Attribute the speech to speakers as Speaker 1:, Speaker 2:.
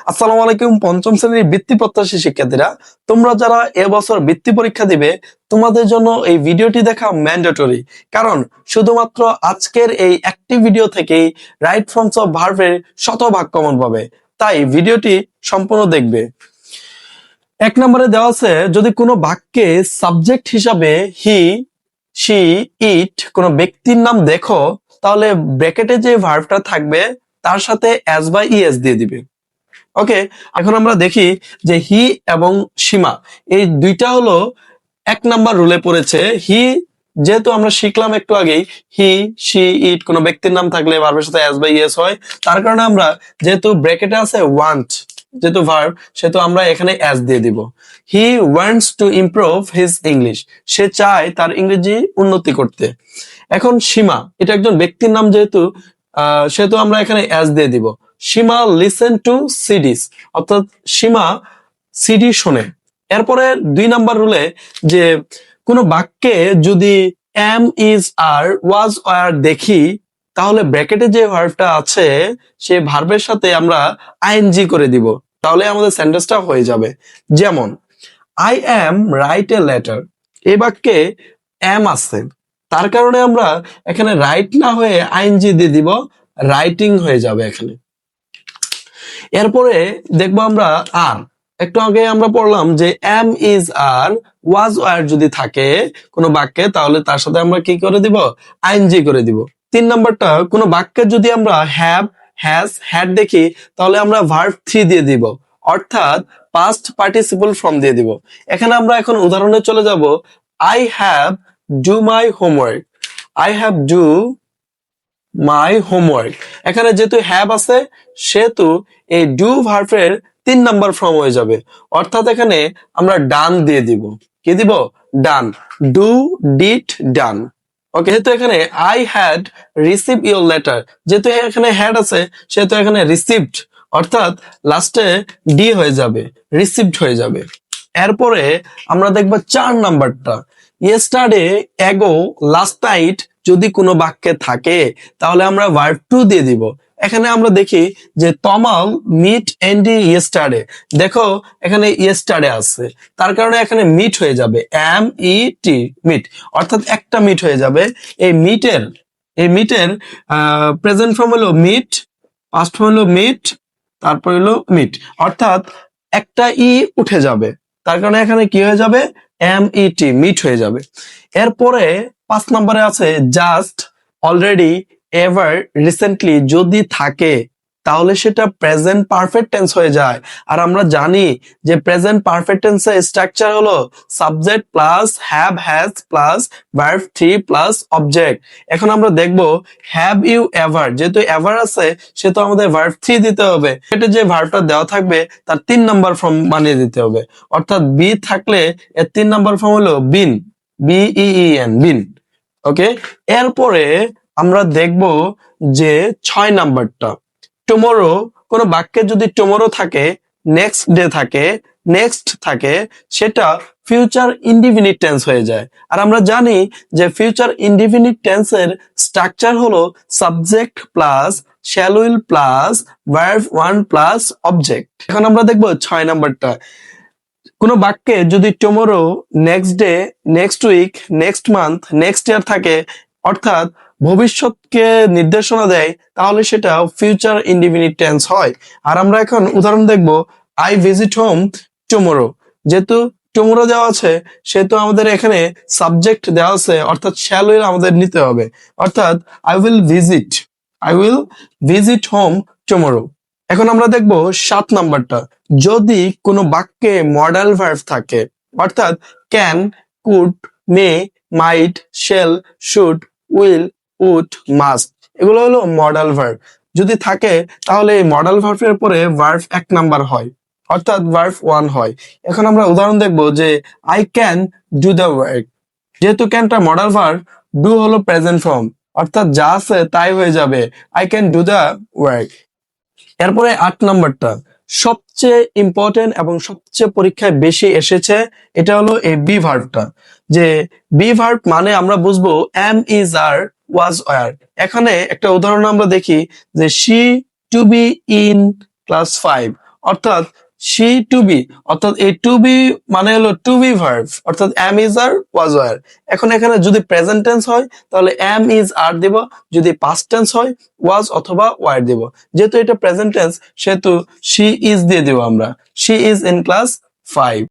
Speaker 1: আসসালামু আলাইকুম পঞ্চম শ্রেণীর বৃত্তি প্রত্যাশী শিক্ষার্থীরা, তোমরা যারা এবছর বৃত্তি পরীক্ষা দিবে তোমাদের জন্য এই ভিডিওটি দেখা ম্যান্ডেটরি। কারণ শুধুমাত্র আজকের এই একটি ভিডিও থেকেই রাইট ফর্মস অফ ভার্বের শতভাগ কমন পাবে, তাই ভিডিওটি সম্পূর্ণ দেখবে। এক নম্বরে দেওয়া আছে, যদি কোনো বাক্যে সাবজেক্ট হিসাবে হি, শি, ইট কোনো ব্যক্তির নাম দেখো, তাহলে ব্র্যাকেটে যে ভার্বটা থাকবে তার সাথে এস বা ইএস দিয়ে দিবে। ওকে, এখন আমরা দেখি যে হি এবং সীমা এই দুইটা হলো এক নাম্বার রুলে পড়েছে। হি যেহেতু আমরা শিখলাম একটু আগেই, হি, শি, ইট কোনো ব্যক্তির নাম থাকলে ভার্বের সাথে এস বা ইএস হয়, তার কারণে আমরা যেহেতু ব্র্যাকেটে আছে ওয়ান্ট যেহেতু ভার্ব, সেহেতু আমরা এখানে এস দিয়ে দিব। He wants to improve his English, সে চায় তার ইংরেজি উন্নতি করতে। এখন সীমা এটা একজন ব্যক্তির নাম যেহেতু সেহেতু আমরা এখানে এস দিয়ে দিব। সীমা লিসেন টু সিডিস, অর্থাৎ সীমা সিডি শোনে। এরপরে 2 নাম্বার রুলে যে কোনো বাক্যে যদি এম, ইজ, আর, ওয়াজ, আর দেখি, তাহলে ব্র্যাকেটে যে ভার্বটা আছে সে ভার্বের সাথে আমরা আইএনজি করে দিব, তাহলে আমাদের সেন্টেন্সটা হয়ে যাবে। যেমন I am write a letter, এই বাক্যে এম আছে, তার কারণে আমরা এখানে রাইট না হয়ে আইএনজি দিয়ে দিব, রাইটিং হয়ে যাবে এখানে। এরপরে দেখবো আমরা আর, একটু আগে আমরা পড়লাম যে এম, ইজ, আর, ওয়াজ, আর যদি থাকে কোনো বাক্যে, তাহলে তার সাথে আমরা কি করে দিব, আইএনজি করে দিব। 3 নাম্বারটা, কোনো বাক্যে যদি আমরা হ্যাভ, হ্যাজ, হ্যাড দেখি, তাহলে আমরা ভার্ব 3 দিয়ে দিব, অর্থাৎ পাস্ট পার্টিসিপল ফর্ম দিয়ে দিব। এখানে আমরা এখন উদাহরণে চলে যাব। I have do my homework, I have do my homework, এখানে যেহেতু হ্যাভ আছে সেহেতু এই ডু ভার্বের 3 নাম্বার ফর্ম হয়ে যাবে, অর্থাৎ এখানে আমরা ডান দিয়ে দিব। কি দিব? ডান। ডু, ডিড, ডান। ওকে, যেহেতু এখানে I had receive your letter, যেহেতু এখানে হ্যাড আছে সেহেতু এখানে রিসিভড, অর্থাৎ লাস্টে ডি হয়ে যাবে, রিসিভড হয়ে যাবে। এরপরে আমরা দেখব 4 নাম্বারটা, ইয়েস্টারডে, এগো, লাস্ট নাইট যদি কোনো বাক্যে থাকে তাহলে আমরা ভার্ব 2 দিয়ে দিব। এখানে আমরা দেখি যে তমাল মিট এন্ডি ইয়েস্টারডে, দেখো এখানে ইয়েস্টারডে আছে, তার কারণে এখানে মিট হয়ে যাবে, এম, ই, টি, মিট, অর্থাৎ একটা মিট হয়ে যাবে। এই মিটের প্রেজেন্ট ফর্ম হলো মিট, পাস্ট ফর্ম হলো মিট, তারপর হলো মিট, অর্থাৎ একটা ই উঠে যাবে, তার কারণে এখানে কি হয়ে যাবে, এম, ই, টি, মিট হয়ে যাবে। এরপরে 5 নম্বরে আছে জাস্ট, অলরেডি, এভার, রিসেন্টলি যদি থাকে তাহলে সেটা প্রেজেন্ট পারফেক্ট টেন্স হয়ে যায়। আর আমরা জানি যে প্রেজেন্ট পারফেক্ট টেন্সের স্ট্রাকচার হলো subject plus have, has plus verb 3 plus object. এখন আমরা দেখব হ্যাভ ইউ এভার, যেহেতু এভার আছে সেহেতু আমাদের ভার্ব 3 দিতে হবে, এটা যে ভার্বটা দেওয়া থাকবে তার 3 নাম্বার ফর্ম বানিয়ে দিতে হবে, অর্থাৎ বি থাকলে এর 3 নাম্বার ফর্ম হলো বিন, বিইএন, বিন। ওকে, এরপরে আমরা দেখব যে 6 নাম্বারটা, টুমরো, কোনো বাক্যে যদি টুমরো থাকে, নেক্সট ডে থাকে, নেক্সট থাকে, সেটা ফিউচার ইনডিফিনিট টেন্স হয়ে যায়। আর আমরা জানি যে ফিউচার ইনডিফিনিট টেন্সের স্ট্রাকচার হলো subject plus shall will plus verb 1 plus object. এখন আমরা দেখব 6 নাম্বারটা, কোনো বাক্যে যদি tomorrow, next day, next week, next month, next year থাকে, অর্থাৎ ভবিষ্যৎকে নির্দেশনা দেয়, তাহলে সেটা ফিউচার ইনডিফিনিট টেন্স হয়। আর আমরা এখন উদাহরণ দেখব, আই ভিজিট হোম টুমরো, যেহেতু টুমরো দেওয়া আছে সেহেতু আমাদের এখানে সাবজেক্ট দেওয়া আছে, অর্থাৎ শ্যাল উইল আমাদের নিতে হবে, অর্থাৎ I will visit home tomorrow. এখন আমরা দেখব 7 নাম্বারটা, যদি কোনো বাক্যে মডাল ভার্ব থাকে, অর্থাৎ can, could, may, might, shall, should, will, would, must, এগুলো হলো মডাল ভার্ব। যদি থাকে তাহলে এই মডাল ভার্বের পরে ভার্ব 1 নাম্বার হয়, অর্থাৎ ভার্ব 1 হয়। এখন আমরা উদাহরণ দেখব যে I can do the work, যেহেতু ক্যানটা মডাল ভার্ব, ডু হলো প্রেজেন্ট ফর্ম, অর্থাৎ যা আছে তাই হয়ে যাবে, I can do the work. এরপরে 8 নাম্বারটা সবচেয়ে ইম্পর্টেন্ট এবং সবচেয়ে পরীক্ষায় বেশি এসেছে, এটা হলো এই বি ভার্বটা। যে বি ভার্ব মানে আমরা বুঝবো am, is, are, was, were. এখানে একটা উদাহরণ আমরা দেখি যে she to be in class 5, অর্থাৎ she to be, অর্থাৎ এই to be মানে হলো to be verb, অর্থাৎ am is are was were। এখন এখানে যদি প্রেজেন্ট টেন্স হয় তাহলে am is are দেব, যদি পাস্ট টেন্স হয় was অথবা were দেব। যেহেতু এটা প্রেজেন্ট টেন্স সেহেতু she is দিয়ে দেব আমরা, she is in class 5।